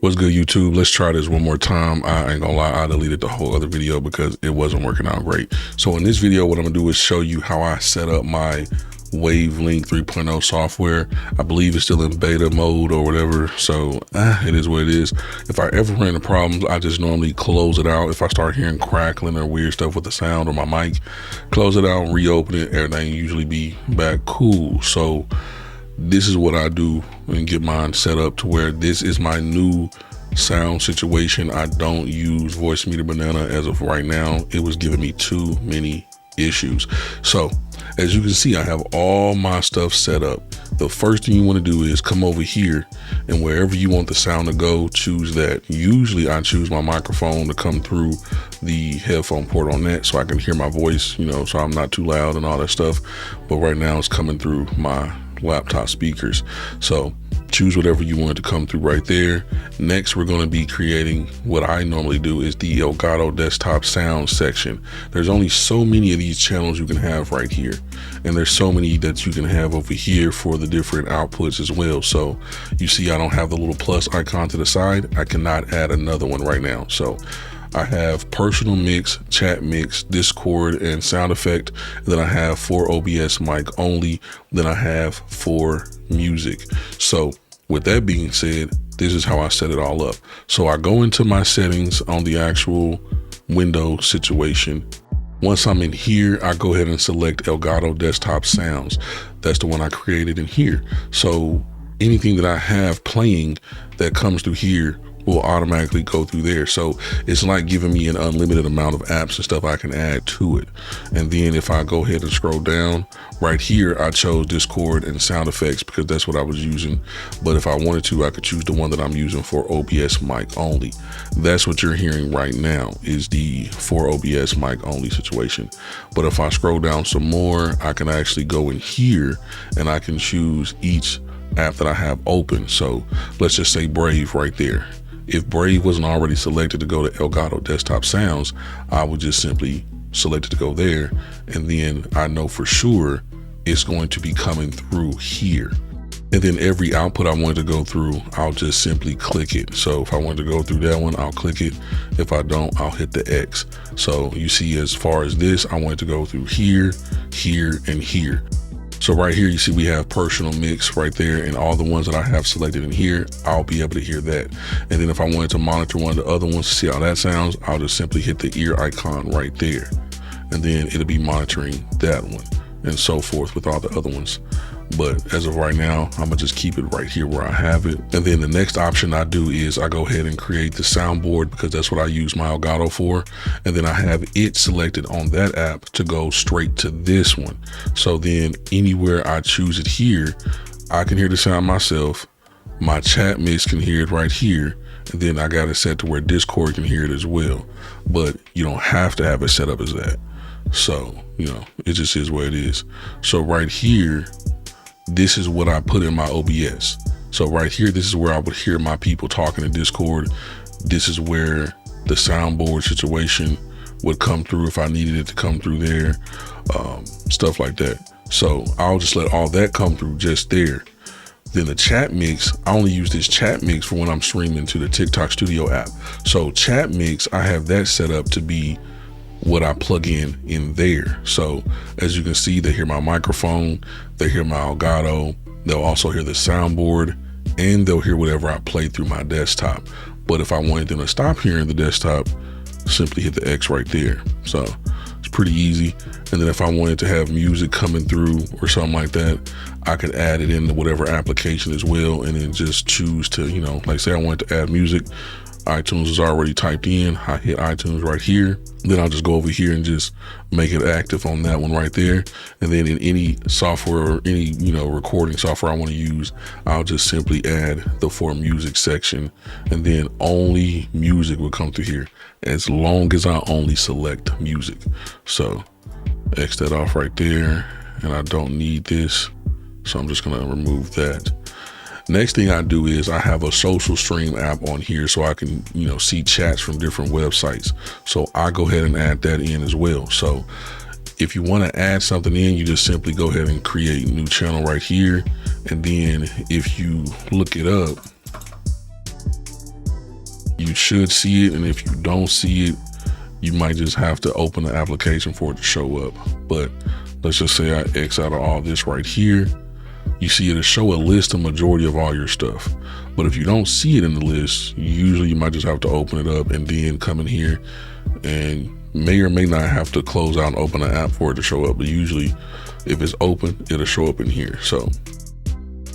What's good, YouTube? Let's try this one more time. I ain't gonna lie, I deleted the whole other video because it wasn't working out great. So in this video, what I'm gonna do is show you how I set up my Wavelink 3.0 software. I believe it's still in beta mode or whatever, so it is what it is. If I ever run into problems, I just normally close it out. If I start hearing crackling or weird stuff with the sound or my mic, close it out, reopen it, everything usually be back cool. So this is what I do and get mine set up to where this is my new sound situation. I don't use Voicemeeter Banana as of right now. It was giving me too many issues. So as you can see, I have all my stuff set up. The first thing you want to do is come over here, and wherever you want the sound to go, choose that. Usually I choose my microphone to come through the headphone port on that so I can hear my voice, so I'm not too loud and all that stuff. But right now it's coming through my laptop speakers. So choose whatever you want to come through right there. Next, we're going to be creating what I normally do is the Elgato desktop sound section. There's only so many of these channels you can have right here, and there's so many that you can have over here for the different outputs as well. So you see I don't have the little plus icon to the side. I cannot add another one right now. So I have personal mix, chat mix, Discord, and sound effect. Then I have for OBS mic only. Then I have for music. So with that being said, this is how I set it all up. So I go into my settings on the actual window situation. Once I'm in here, I go ahead and select Elgato desktop sounds. That's the one I created in here. So anything that I have playing that comes through here will automatically go through there. So it's like giving me an unlimited amount of apps and stuff I can add to it. And then if I go ahead and scroll down right here, I chose Discord and sound effects because that's what I was using. But if I wanted to, I could choose the one that I'm using for OBS mic only. That's what you're hearing right now is the for OBS mic only situation. But if I scroll down some more, I can actually go in here and I can choose each app that I have open. So let's just say Brave right there. If Brave wasn't already selected to go to Elgato desktop sounds, I would just simply select it to go there. And then I know for sure it's going to be coming through here. And then every output I wanted to go through, I'll just simply click it. So if I wanted to go through that one, I'll click it. If I don't, I'll hit the X. So you see, as far as this, I wanted to go through here, here, and here. So right here, you see we have personal mix right there, and all the ones that I have selected in here, I'll be able to hear that. And then if I wanted to monitor one of the other ones to see how that sounds, I'll just simply hit the ear icon right there. And then it'll be monitoring that one and so forth with all the other ones. But as of right now, I'm gonna just keep it right here where I have it. And then the next option I do is I go ahead and create the soundboard because that's what I use my Elgato for. And then I have it selected on that app to go straight to this one. So then anywhere I choose it here, I can hear the sound myself. My chat mix can hear it right here. And then I got it set to where Discord can hear it as well. But you don't have to have it set up as that. So, it just is what it is. So right here, this is what I put in my OBS. So right here, this is where I would hear my people talking in Discord. This is where the soundboard situation would come through if I needed it to come through there, stuff like that. So I'll just let all that come through just there. Then the chat mix, I only use this chat mix for when I'm streaming to the TikTok Studio app. So chat mix, I have that set up to be what I plug in there. So as you can see, they hear my microphone, they hear my Elgato, they'll also hear the soundboard, and they'll hear whatever I play through my desktop. But if I wanted them to stop hearing the desktop, simply hit the X right there. So it's pretty easy. And then if I wanted to have music coming through or something like that, I could add it into whatever application as well, and then just choose to, like say I wanted to add music, iTunes is already typed in. I hit iTunes right here. Then I'll just go over here and just make it active on that one right there. And then in any software or any, recording software I want to use, I'll just simply add the for music section, and then only music will come through here as long as I only select music. So X that off right there, and I don't need this. So I'm just going to remove that. Next thing I do is I have a social stream app on here so I can, see chats from different websites. So I go ahead and add that in as well. So if you want to add something in, you just simply go ahead and create a new channel right here. And then if you look it up, You should see it, and if you don't see it, you might just have to open the application for it to show up. But let's just say I X out of all this right here. You see it'll show a list of majority of all your stuff. But if you don't see it in the list, usually you might just have to open it up and then come in here, and may or may not have to close out and open the app for it to show up. But usually if it's open, it'll show up in here. So,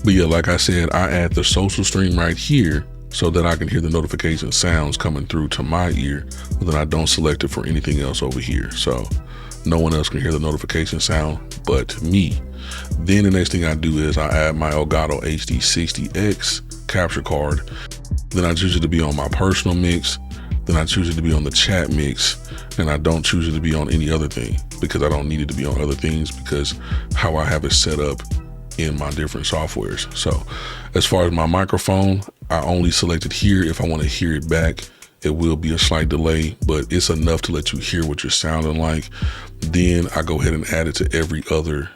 but yeah, like I said, I add the social stream right here so that I can hear the notification sounds coming through to my ear, but then I don't select it for anything else over here. So no one else can hear the notification sound but me. Then the next thing I do is I add my Elgato HD60X capture card. Then I choose it to be on my personal mix. Then I choose it to be on the chat mix, and I don't choose it to be on any other thing because I don't need it to be on other things because how I have it set up in my different softwares. So as far as my microphone, I only select it here if I want to hear it back. It will be a slight delay, but it's enough to let you hear what you're sounding like. Then I go ahead and add it to every other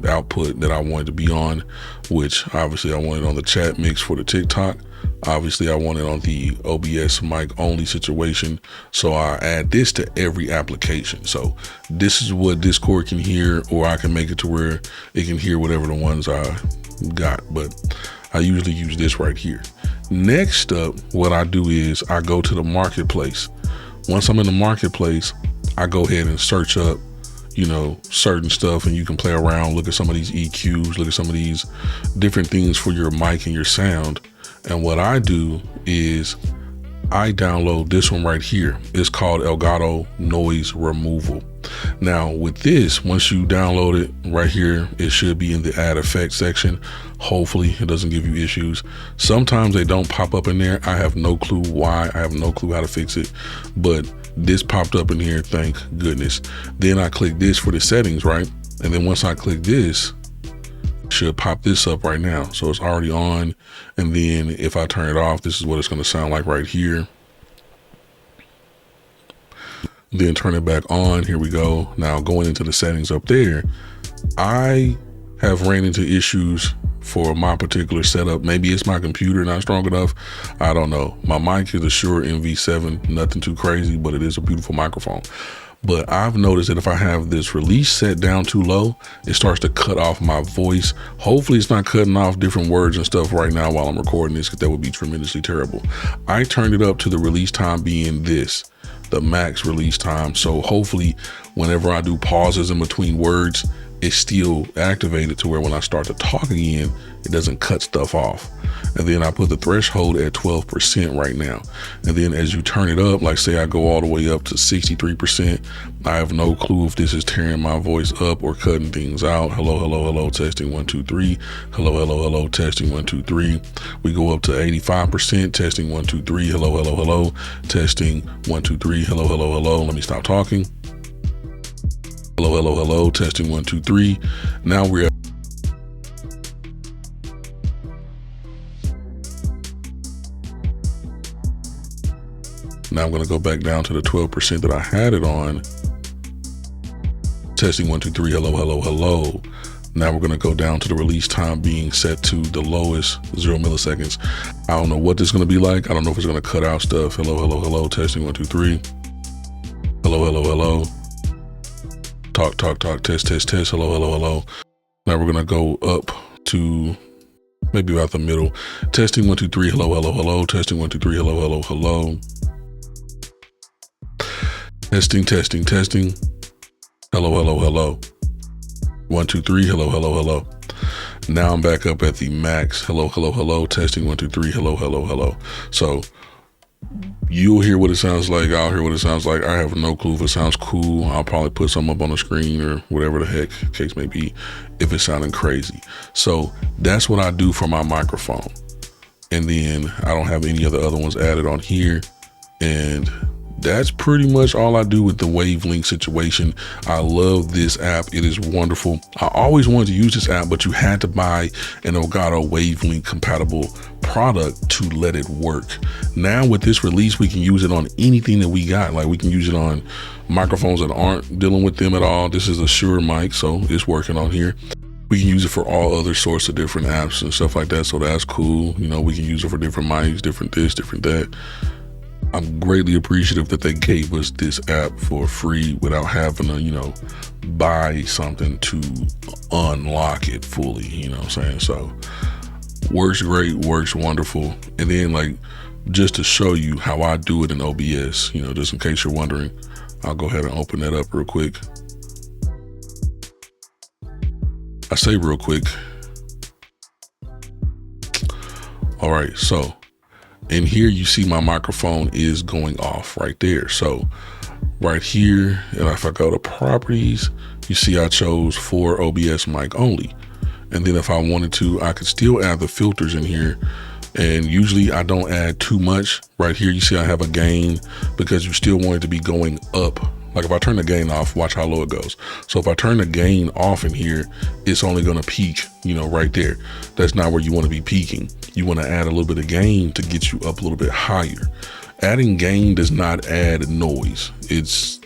output that I wanted to be on, which obviously I want it on the chat mix for the TikTok. Obviously I want it on the OBS mic only situation. So I add this to every application. So this is what Discord can hear, or I can make it to where it can hear whatever the ones I got. But I usually use this right here. Next up, what I do is I go to the marketplace. Once I'm in the marketplace, I go ahead and search up, you know, certain stuff, and you can play around, look at some of these EQs, look at some of these different things for your mic and your sound. And what I do is I download this one right here. It's called Elgato Noise Removal. Now with this, once you download it right here, it should be in the add effects section. Hopefully it doesn't give you issues. Sometimes they don't pop up in there. I have no clue why. I have no clue how to fix it, but this popped up in here, thank goodness. Then I click this for the settings, right? And then once I click this, should pop this up right now. So it's already on. And then if I turn it off, this is what it's going to sound like right here. Then turn it back on. Here we go. Now going into the settings up there, I have ran into issues for my particular setup. Maybe it's my computer not strong enough. I don't know. My mic is a Shure MV7, nothing too crazy, but it is a beautiful microphone. But I've noticed that if I have this release set down too low, it starts to cut off my voice. Hopefully it's not cutting off different words and stuff right now while I'm recording this, because that would be tremendously terrible. I turned it up to the release time being this, the max release time. So hopefully whenever I do pauses in between words, it's still activated to where when I start to talk again, it doesn't cut stuff off. And then I put the threshold at 12% right now. And then as you turn it up, like say I go all the way up to 63%, I have no clue if this is tearing my voice up or cutting things out. Hello, hello, hello, testing 1, 2, 3. Hello, hello, hello, testing 1, 2, 3. We go up to 85%, testing 1, 2, 3. Hello, hello, hello, testing 1, 2, 3. Hello, hello, hello. Let me stop talking. Hello, hello, hello, testing 1, 2, 3. Now we're at Now I'm going to go back down to the 12% that I had it on. Testing 1, 2, 3. Hello, hello, hello. Now we're going to go down to the release time being set to the lowest, 0 milliseconds. I don't know what this is going to be like. I don't know if it's going to cut out stuff. Hello, hello, hello. Testing 1, 2, 3. Hello, hello, hello. Talk, talk, talk. Test, test, test. Hello, hello, hello. Now we're going to go up to maybe about the middle. Testing 1, 2, 3. Hello, hello, hello. Testing 1, 2, 3. Hello, hello, hello. Testing, testing, testing. Hello, hello, hello. 1, 2, 3. Hello, hello, hello. Now I'm back up at the max. Hello, hello, hello. Testing 1, 2, 3. Hello, hello, hello. So you'll hear what it sounds like. I'll hear what it sounds like. I have no clue if it sounds cool. I'll probably put something up on the screen or whatever the heck case may be if it's sounding crazy. So that's what I do for my microphone. And then I don't have any other ones added on here. And that's pretty much all I do with the Wavelink situation. I love this app. It is wonderful. I always wanted to use this app, but you had to buy an Elgato Wavelink compatible product to let it work. Now with this release, we can use it on anything that we got. Like we can use it on microphones that aren't dealing with them at all. This is a Shure mic, so it's working on here. We can use it for all other sorts of different apps and stuff like that. So that's cool. You know, we can use it for different mics, different this, different that. I'm greatly appreciative that they gave us this app for free without having to, you know, buy something to unlock it fully, you know what I'm saying? So works great, works wonderful. And then, like, just to show you how I do it in OBS, you know, just in case you're wondering, I'll go ahead and open that up real quick. I say real quick. All right, so in here you see my microphone is going off right there. So right here, and if I go to properties, you see I chose for OBS mic only. And then if I wanted to, I could still add the filters in here. And usually I don't add too much. Right here, you see I have a gain because you still want it to be going up. Like if I turn the gain off, watch how low it goes. So if I turn the gain off in here, it's only gonna peak, you know, right there. That's not where you wanna be peaking. You wanna add a little bit of gain to get you up a little bit higher. Adding gain does not add noise. It's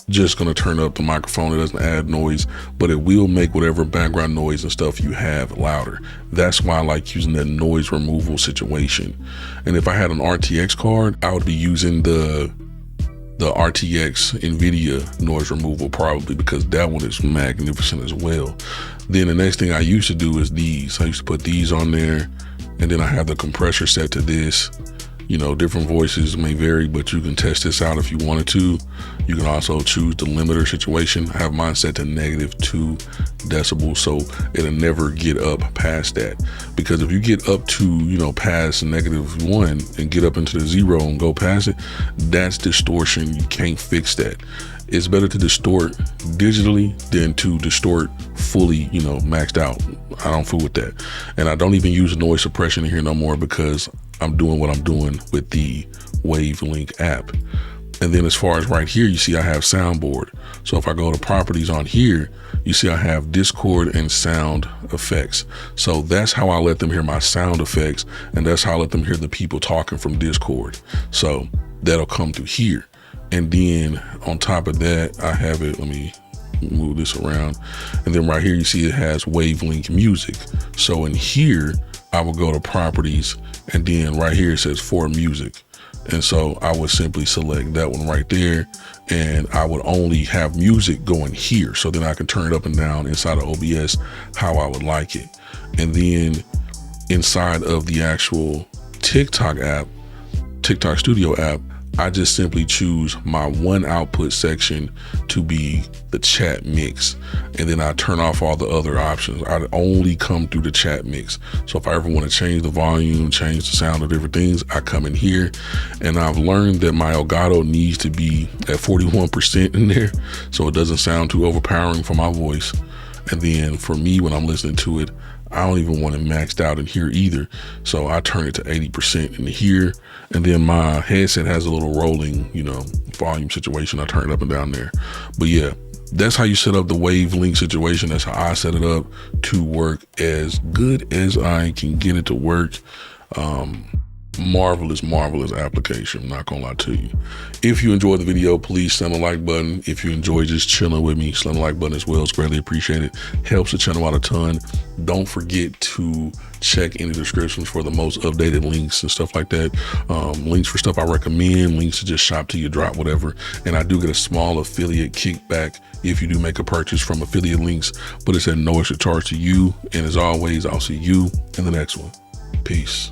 just gonna turn up the microphone. It doesn't add noise, but it will make whatever background noise and stuff you have louder. That's why I like using that noise removal situation. And if I had an RTX card, I would be using the RTX NVIDIA noise removal probably, because that one is magnificent as well. Then the next thing I used to do is these. I used to put these on there, and then I have the compressor set to this. You know, different voices may vary, but you can test this out if you wanted to. You can also choose the limiter situation. I have mine set to -2 decibels, so it'll never get up past that. Because if you get up to, you know, past -1 and get up into the 0 and go past it, that's distortion. You can't fix that. It's better to distort digitally than to distort fully, you know, maxed out. I don't fool with that. And I don't even use noise suppression in here no more because I'm doing what I'm doing with the Wavelink app. And then as far as right here, you see I have soundboard. So if I go to properties on here, you see I have Discord and sound effects. So that's how I let them hear my sound effects, and that's how I let them hear the people talking from Discord. So that'll come through here. And then on top of that, I have it, let me move this around. And then right here, you see it has Wavelink music. So in here, I will go to properties, and then right here it says for music. And so I would simply select that one right there, and I would only have music going here. So then I can turn it up and down inside of OBS how I would like it. And then inside of the actual TikTok app, TikTok Studio app, I just simply choose my one output section to be the chat mix. And then I turn off all the other options. I only come through the chat mix. So if I ever want to change the volume, change the sound of different things, I come in here. And I've learned that my Elgato needs to be at 41% in there, so it doesn't sound too overpowering for my voice. And then for me, when I'm listening to it, I don't even want it maxed out in here either. So I turn it to 80% in here. And then my headset has a little rolling, you know, volume situation. I turn it up and down there. But yeah, that's how you set up the Wavelink situation. That's how I set it up to work as good as I can get it to work. Marvelous application. I'm not gonna lie to you. If you enjoyed the video, please slam the like button. If you enjoy just chilling with me, slam the like button as well. It's greatly appreciated. Helps the channel out a ton. Don't forget to check in the descriptions for the most updated links and stuff like that. Links for stuff I recommend, links to just shop till you drop, whatever. And I do get a small affiliate kickback if you do make a purchase from affiliate links, but it's at no extra charge to you. And as always, I'll see you in the next one. Peace.